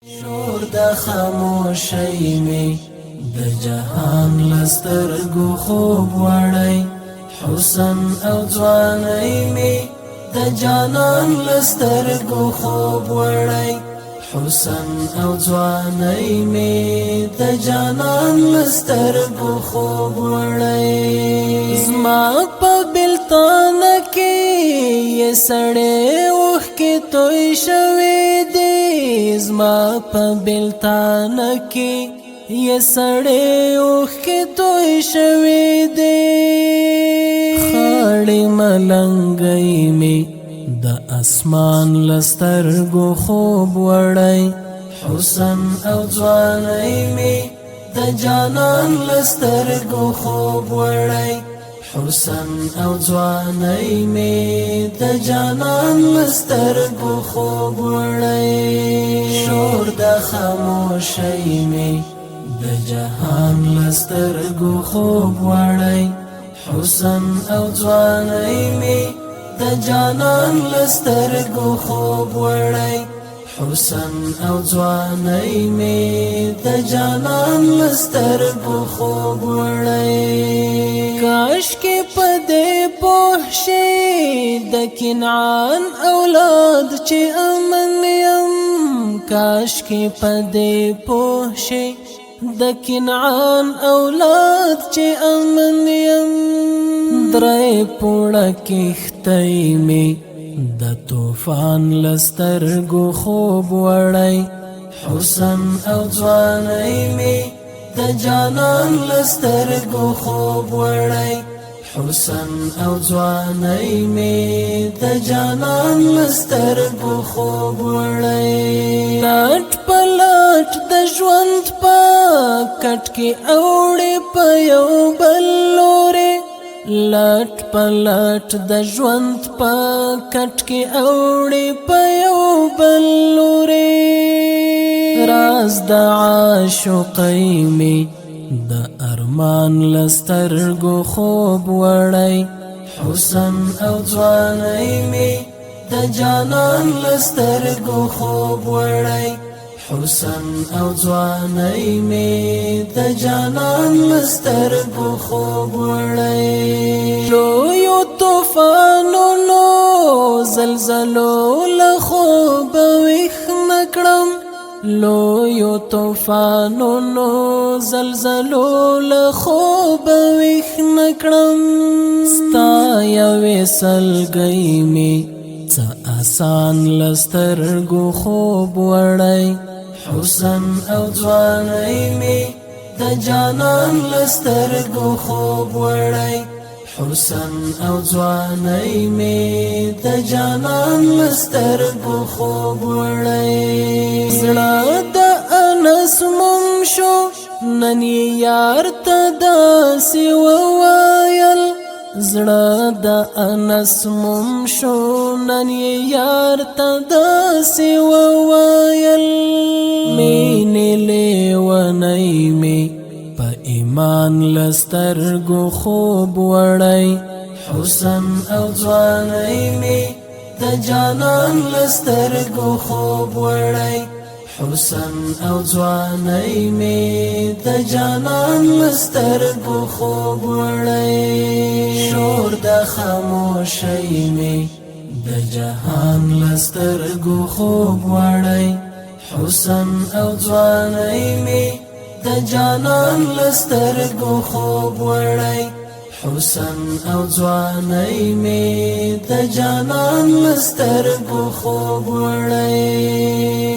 شور د خاموشۍ می د جهان لسترګو خوب وړی حسن او ځوانۍ می د جانان لسترګو خوب وړی حسن او ځوانۍ می د جانان لسترګو خوب وړی زما په بلتان کې یې سړې اوښ کې توی شوې دي زما په بلتان کې یې سړې اوښ کې توی شوې دي خړې ملنګۍ مې د اسمان لسترګو خوب وړی حسن او ځوانۍ مې د جانان لسترګو خوب وړی حسن او ځوانۍ مې د جانان لسترګو خوب وړی شور د خاموشۍ مې د جهان لسترګو خوب وړی حسن او ځوانۍ مې د جانان لسترګو خوب وړی حسن او ځوانۍ مې د جانان لسترګو خوب وړی کاش کې په دې پوه شي د کنعان اولاد چې امن یم کاش کې په دې پوه شي د کنعان اولاد چې امن یم درې پوړه کښتۍ مې د طوفان لسترګو خوب وړی حسن او ځوانۍ مې د جانان لسترګو خوب وړی حسن او ځوانۍ مې د جانان لسترګو خوب وړی لټ پلټ د ژوند په کټ کې اوړې په یو بل لورې لټ پلټ د ژوند په کټ کې اوړې په یو بل لورې راز د عاشقۍ مې د ارمان لسترګو خوب وړی حسن او ځوانۍ مې د جانان لسترګو خوب وړی حسن او ځوانۍ مې د جانان لسترګو خوب وړی لویو طوفانونو زلزلو له خوبه ویښ نه کړم لویو طوفانونو زلزلو له خوبه ویښ نه کړم ستا یوې سلګۍ مې څه آسان لسترګو خوب وړی حسن او ځوانۍ مې د جانان لسترګو خوب وړی حسن او ځوانۍ مې د جانان لسترګو خوب وړی زړه د انس مم شو نن یې یار ته داسې وویل زړه د انس مم شو نن یې یار ته داسې وویل مینې لیونۍ مې په ایمان لسترګو خوب وړی حسن او ځوانۍ مې د جانان لسترګو خوب وړی حسن او ځوانۍ مې د جانان لسترګو خوب وړی شور د خاموشۍ مې د جهان لسترګو خوب وړی حسن او ځوانۍ مې د جانان لسترګو خوب وړی حسن او ځوانۍ مې د جانان لسترګو خوب وړی